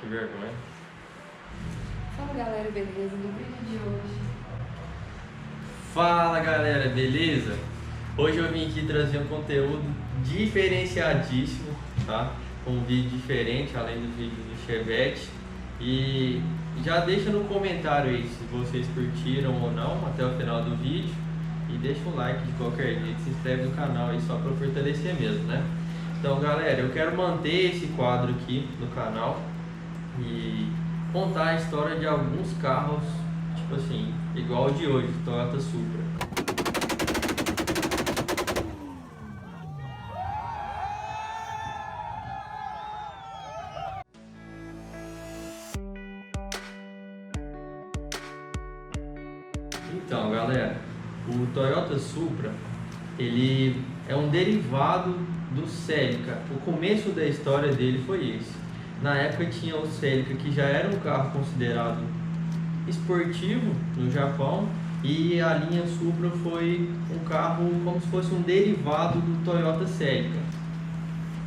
Que vergonha. Fala galera, beleza? No vídeo de hoje. Fala galera, beleza? Hoje eu vim aqui trazer um conteúdo diferenciadíssimo, tá? Um vídeo diferente, além dos vídeos do Chevette. E já deixa no comentário aí se vocês curtiram ou não até o final do vídeo. E deixa um like de qualquer jeito, se inscreve no canal aí só para fortalecer mesmo, né? Então galera, eu quero manter esse quadro aqui no canal e contar a história de alguns carros, tipo assim, igual o de hoje, Toyota Supra. Então galera, o Toyota Supra, ele é um derivado do Celica. O começo da história dele foi esse. Na época tinha o Celica, que já era um carro considerado esportivo no Japão, e a linha Supra foi um carro como se fosse um derivado do Toyota Celica.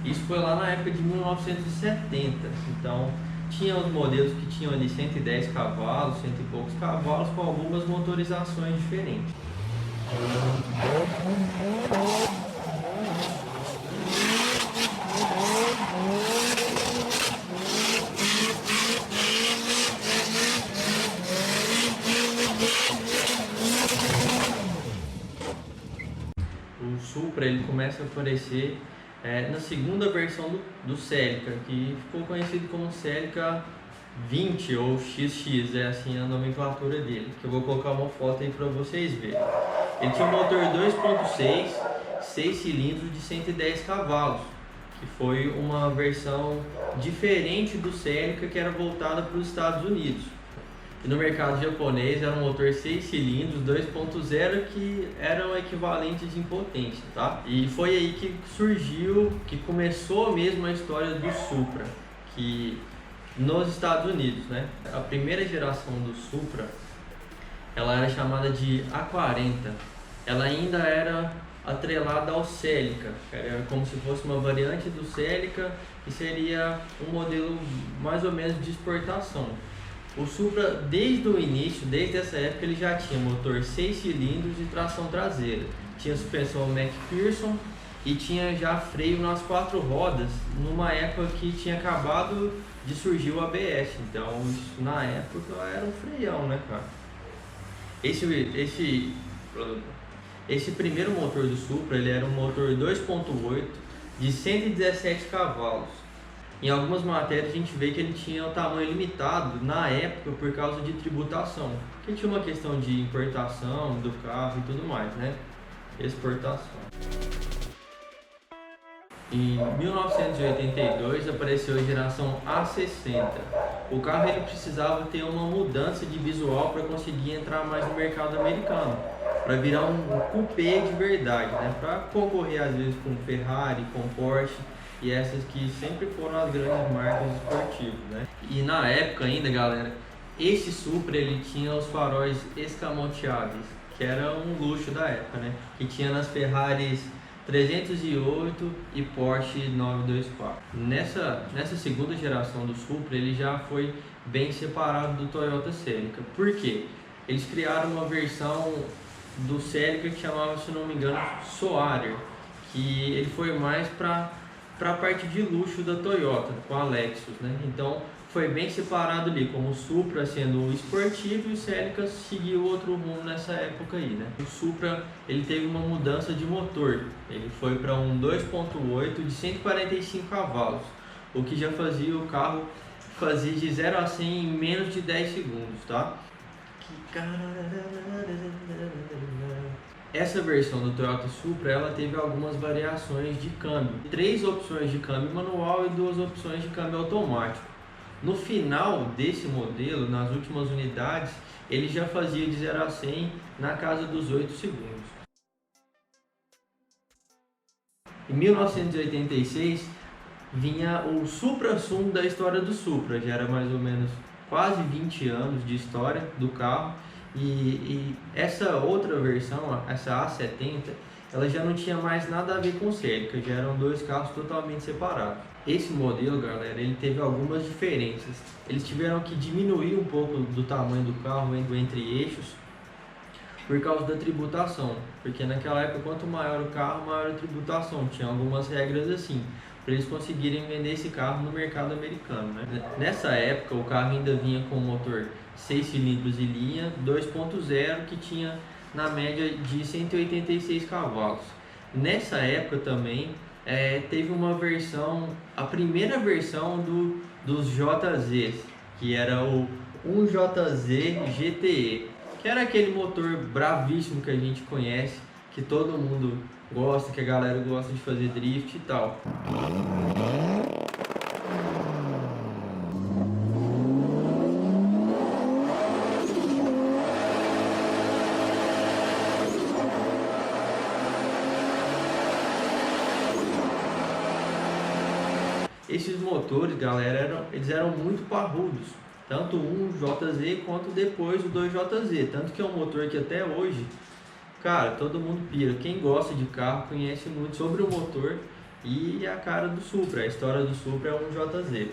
Isso foi lá na época de 1970. Então tinha os modelos que tinham ali 110 cavalos, cento e poucos cavalos, com algumas motorizações diferentes. O Supra ele começa a aparecer na segunda versão do Celica, que ficou conhecido como Celica 20 ou XX, é assim a nomenclatura dele, que eu vou colocar uma foto aí para vocês verem. Ele tinha um motor 2.6, 6 cilindros de 110 cavalos, que foi uma versão diferente do Celica, que era voltada para os Estados Unidos. E no mercado japonês era um motor 6 cilindros 2.0 que eram equivalentes em potência, tá? E foi aí que surgiu, que começou mesmo a história do Supra, que nos Estados Unidos, né? A primeira geração do Supra, ela era chamada de A40. Ela ainda era atrelada ao Celica, era como se fosse uma variante do Celica, que seria um modelo mais ou menos de exportação. O Supra, desde o início, desde essa época, ele já tinha motor 6 cilindros e tração traseira. Tinha suspensão McPherson e tinha já freio nas 4 rodas, numa época que tinha acabado de surgir o ABS. Então, isso, na época, era um freião, né, cara? Esse primeiro motor do Supra, ele era um motor 2.8 de 117 cavalos. Em algumas matérias a gente vê que ele tinha o tamanho limitado na época por causa de tributação, porque tinha uma questão de importação do carro e tudo mais, né? Exportação. Em 1982 apareceu a geração A60. O carro ele precisava ter uma mudança de visual para conseguir entrar mais no mercado americano, para virar um coupé de verdade, né? Para concorrer às vezes com Ferrari, com Porsche, e essas que sempre foram as grandes marcas esportivas, né? E na época ainda, galera, esse Supra ele tinha os faróis escamoteáveis, que era um luxo da época, né? Que tinha nas Ferraris 308 e Porsche 924. Nessa segunda geração do Supra, ele já foi bem separado do Toyota Celica. Por quê? Eles criaram uma versão do Celica que chamava, se não me engano, Soarer, que ele foi mais para a parte de luxo da Toyota, com a Lexus, né? Então foi bem separado ali, como o Supra sendo o esportivo e o Celica seguiu outro rumo nessa época aí, né? O Supra ele teve uma mudança de motor, ele foi para um 2.8 de 145 cavalos, o que já fazia o carro fazer de 0 a 100 em menos de 10 segundos, tá? Essa versão do Toyota Supra, ela teve algumas variações de câmbio. 3 opções de câmbio manual e 2 opções de câmbio automático. No final desse modelo, nas últimas unidades, ele já fazia de 0 a 100 na casa dos 8 segundos. Em 1986, vinha o supra-sumo da história do Supra. Já era mais ou menos quase 20 anos de história do carro. E essa outra versão, essa A70, ela já não tinha mais nada a ver com o Celica, já eram 2 carros totalmente separados. Esse modelo, galera, ele teve algumas diferenças. Eles tiveram que diminuir um pouco do tamanho do carro indo entre eixos por causa da tributação, porque naquela época quanto maior o carro, maior a tributação. Tinha algumas regras assim, para eles conseguirem vender esse carro no mercado americano, né? Nessa época o carro ainda vinha com motor 6 cilindros e linha 2.0 que tinha na média de 186 cavalos. Nessa época também teve uma versão, a primeira versão dos JZs, que era o 1JZ GTE, que era aquele motor bravíssimo que a gente conhece, que todo mundo gosta, que a galera gosta de fazer drift e tal. Esses motores, galera, eles eram muito parrudos, tanto o 1JZ quanto depois o 2JZ, tanto que é um motor que até hoje, cara, todo mundo pira. Quem gosta de carro conhece muito sobre o motor e a cara do Supra, a história do Supra é o 1JZ.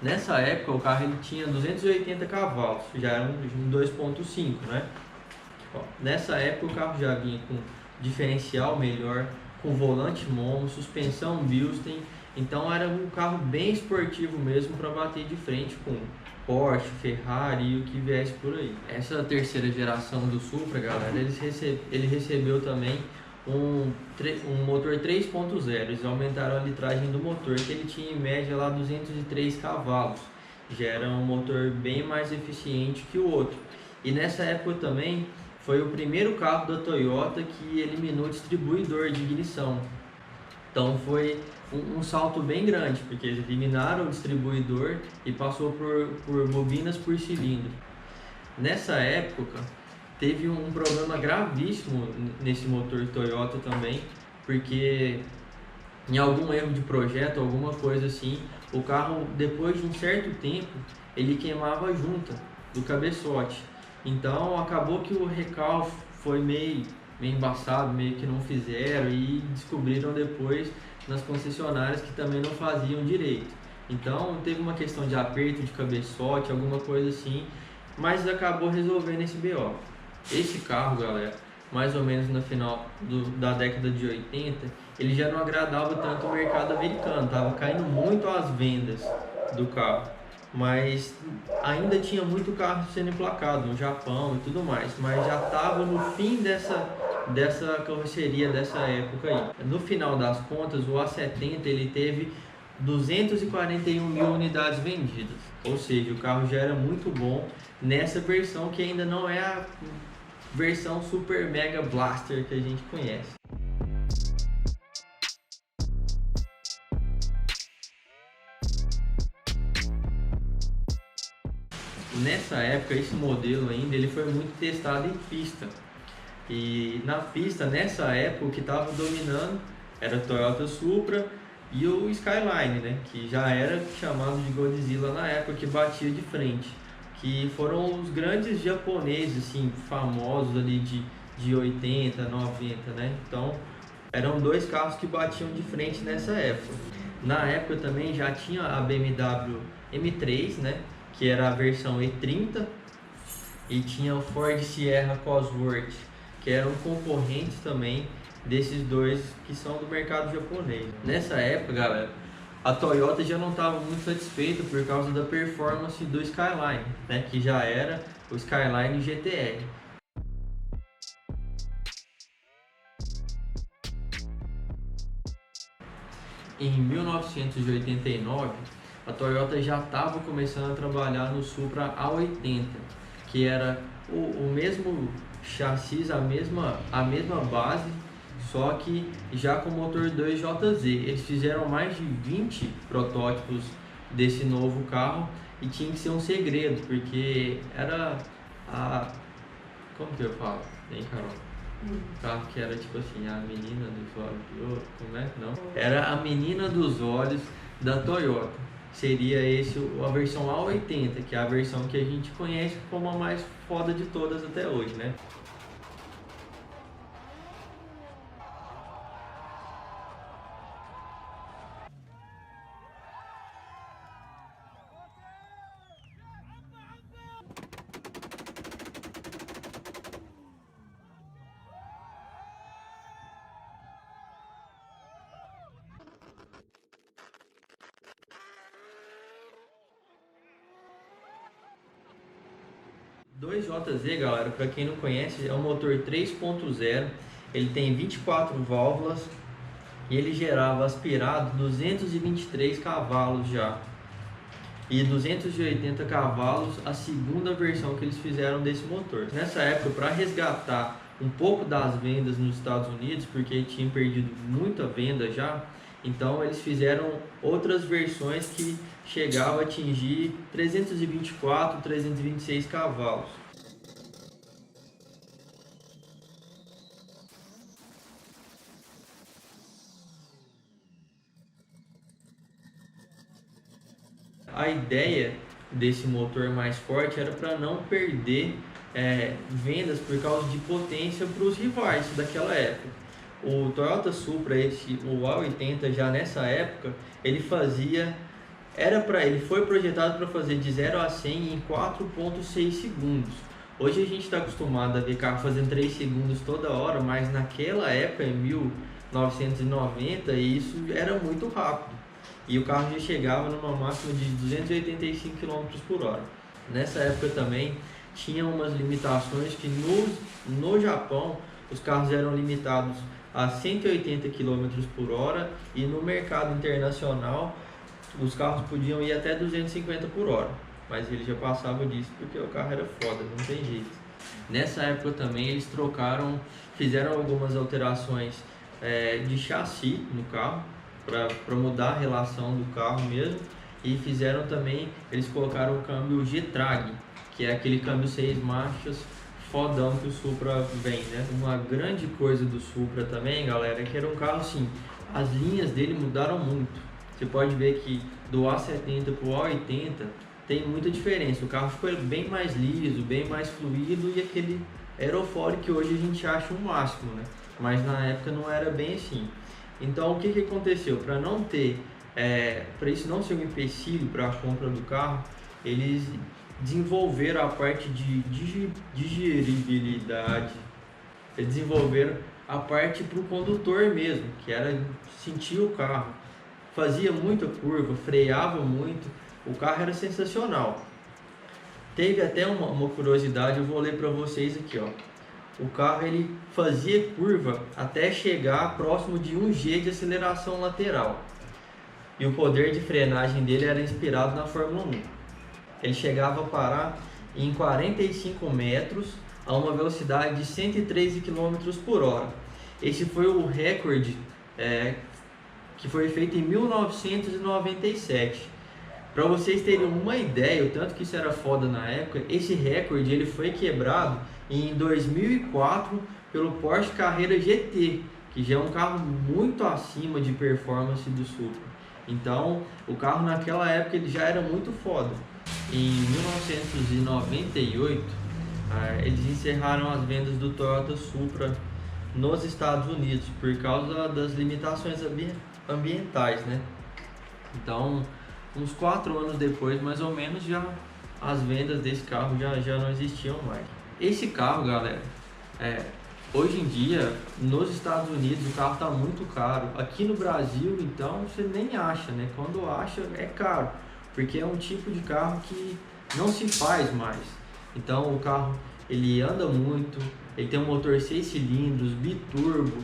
Nessa época o carro ele tinha 280 cavalos, já era um 2.5, né? Nessa época o carro já vinha com diferencial melhor, com volante mono, suspensão Bilstein. Então era um carro bem esportivo mesmo para bater de frente com Porsche, Ferrari e o que viesse por aí. Essa terceira geração do Supra, galera, ele recebeu também um motor 3.0. Eles aumentaram a litragem do motor, que ele tinha em média lá 203 cavalos. Já era um motor bem mais eficiente que o outro. E nessa época também foi o primeiro carro da Toyota que eliminou o distribuidor de ignição. Então foi um salto bem grande, porque eles eliminaram o distribuidor e passou por bobinas por cilindro. Nessa época teve um problema gravíssimo nesse motor Toyota também, porque em algum erro de projeto, alguma coisa assim, o carro depois de um certo tempo ele queimava a junta do cabeçote. Então acabou que o recal foi meio embaçado, meio que não fizeram e descobriram depois nas concessionárias que também não faziam direito. Então teve uma questão de aperto de cabeçote, alguma coisa assim, mas acabou resolvendo esse BO. Esse carro, galera, mais ou menos no final da década de 80, ele já não agradava tanto o mercado americano, estava caindo muito as vendas do carro. Mas ainda tinha muito carro sendo emplacado no Japão e tudo mais, mas já estava no fim dessa carroceria dessa época aí. No final das contas, o A70 ele teve 241 mil unidades vendidas, ou seja, o carro já era muito bom nessa versão que ainda não é a versão Super Mega Blaster que a gente conhece. Nessa época, esse modelo ainda ele foi muito testado em pista. E na pista, nessa época, o que estava dominando era o Toyota Supra e o Skyline, né? Que já era chamado de Godzilla na época, que batia de frente. Que foram os grandes japoneses, assim, famosos ali de 80, 90, né? Então, eram dois carros que batiam de frente nessa época. Na época também já tinha a BMW M3, né? Que era a versão E30, e tinha o Ford Sierra Cosworth, que eram concorrentes também desses dois que são do mercado japonês. Nessa época, galera, a Toyota já não estava muito satisfeita por causa da performance do Skyline, né, que já era o Skyline GTR. Em 1989, a Toyota já estava começando a trabalhar no Supra A80, que era o mesmo chassi, a mesma base, só que já com motor 2JZ. Eles fizeram mais de 20 protótipos desse novo carro e tinha que ser um segredo, porque era como que eu falo, hein, Carol? O carro que era tipo assim, a menina dos olhos de ouro, como é? Não. Era a menina dos olhos da Toyota. Seria a versão A80, que é a versão que a gente conhece como a mais foda de todas até hoje, né? 2JZ, galera, para quem não conhece, é um motor 3.0, ele tem 24 válvulas e ele gerava aspirado 223 cavalos já. E 280 cavalos a segunda versão que eles fizeram desse motor. Nessa época, para resgatar um pouco das vendas nos Estados Unidos, porque tinham perdido muita venda já, então eles fizeram outras versões que chegavam a atingir 324, 326 cavalos. A ideia desse motor mais forte era para não perder vendas por causa de potência para os rivais daquela época. O Toyota Supra, o A80 já nessa época, ele foi projetado para fazer de 0 a 100 em 4,6 segundos. Hoje a gente está acostumado a ver carro fazendo 3 segundos toda hora, mas naquela época, em 1990, isso era muito rápido. E o carro já chegava numa máxima de 285 km por hora. Nessa época também tinha umas limitações que no Japão os carros eram limitados a 180 km por hora e no mercado internacional os carros podiam ir até 250 por hora. Mas ele já passava disso porque o carro era foda, não tem jeito. Nessa época também eles fizeram algumas alterações de chassi no carro, para mudar a relação do carro mesmo, e fizeram também, eles colocaram o câmbio G-Trag, que é aquele câmbio 6 marchas fodão que o Supra vem, né? Uma grande coisa do Supra também, galera, é que era um carro assim, as linhas dele mudaram muito. Você pode ver que do A70 para o A80 tem muita diferença, o carro ficou bem mais liso, bem mais fluido, e aquele aerofólio que hoje a gente acha o máximo, né? Mas na época não era bem assim. Então o que aconteceu? Para isso não ser um empecilho para a compra do carro, eles desenvolveram a parte de digeribilidade, eles desenvolveram a parte para o condutor mesmo, que era sentir o carro, fazia muita curva, freava muito, o carro era sensacional. Teve até uma curiosidade, eu vou ler para vocês aqui, ó. O carro ele fazia curva até chegar próximo de 1 G de aceleração lateral. E o poder de frenagem dele era inspirado na Fórmula 1. Ele chegava a parar em 45 metros a uma velocidade de 113 km por hora. Esse foi o recorde que foi feito em 1997. Para vocês terem uma ideia, o tanto que isso era foda na época, esse recorde ele foi quebrado em 2004 pelo Porsche Carrera GT, que já é um carro muito acima de performance do Supra. Então, o carro naquela época ele já era muito foda. Em 1998, eles encerraram as vendas do Toyota Supra nos Estados Unidos por causa das limitações ambientais, né? Então, uns 4 anos depois, mais ou menos, já as vendas desse carro já não existiam mais. Esse carro, galera, hoje em dia, nos Estados Unidos, o carro está muito caro. Aqui no Brasil, então, você nem acha, né? Quando acha, é caro, porque é um tipo de carro que não se faz mais. Então, o carro, ele anda muito, ele tem um motor 6 cilindros, biturbo,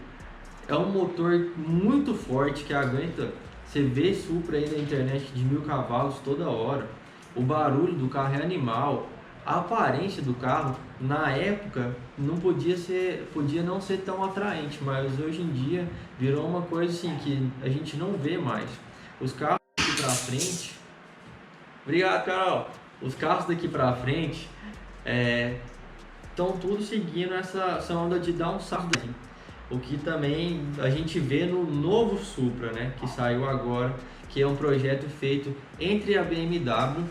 é um motor muito forte que aguenta. Você vê Supra aí na internet de 1000 cavalos toda hora. O barulho do carro é animal. A aparência do carro, na época, podia não ser tão atraente, mas hoje em dia virou uma coisa assim que a gente não vê mais. Os carros daqui pra frente... Obrigado, Carol! Os carros daqui pra frente estão tudo seguindo essa onda de dar um salto. O que também a gente vê no novo Supra, né, que saiu agora, que é um projeto feito entre a BMW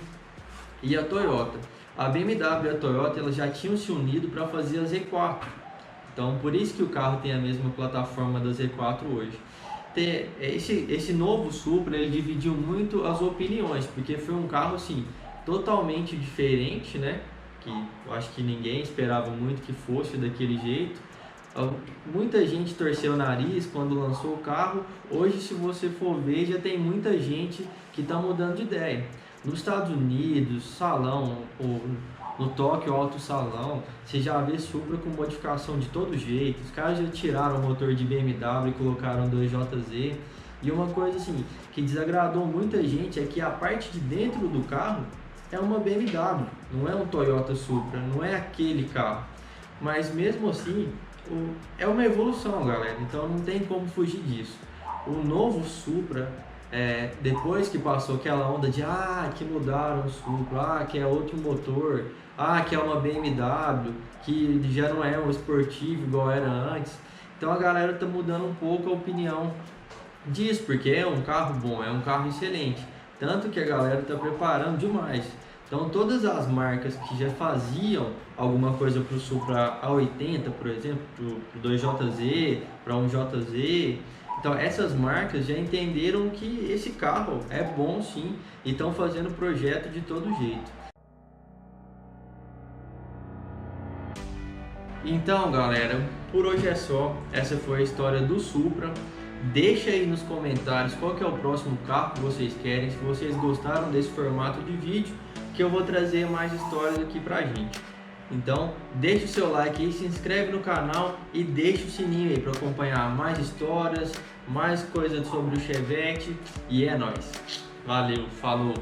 e a Toyota. A BMW e a Toyota elas já tinham se unido para fazer a Z4. Então, por isso que o carro tem a mesma plataforma da Z4 hoje. Esse novo Supra ele dividiu muito as opiniões, porque foi um carro assim, totalmente diferente, né? Que eu acho que ninguém esperava muito que fosse daquele jeito. Muita gente torceu o nariz quando lançou o carro. Hoje, se você for ver, já tem muita gente que está mudando de ideia. nos Estados Unidos, salão, ou no Tóquio Alto Salão, você já vê Supra com modificação de todo jeito. Os caras já tiraram o motor de BMW e colocaram 2JZ. E uma coisa assim, que desagradou muita gente é que a parte de dentro do carro é uma BMW, não é um Toyota Supra, não é aquele carro. Mas mesmo assim, é uma evolução, galera, então não tem como fugir disso. O novo Supra, depois que passou aquela onda de que mudaram o Supra, que é outro motor, que é uma BMW, que já não é um esportivo igual era antes, então a galera tá mudando um pouco a opinião disso, porque é um carro bom, é um carro excelente, tanto que a galera está preparando demais. Então todas as marcas que já faziam alguma coisa para o Supra A80, por exemplo, para o 2JZ, para um JZ, então essas marcas já entenderam que esse carro é bom sim e estão fazendo projeto de todo jeito. Então galera, por hoje é só, essa foi a história do Supra. Deixa aí nos comentários qual que é o próximo carro que vocês querem, se vocês gostaram desse formato de vídeo, que eu vou trazer mais histórias aqui pra gente. Então, deixa o seu like aí, se inscreve no canal e deixa o sininho aí para acompanhar mais histórias, mais coisas sobre o Chevette, e é nóis. Valeu, falou!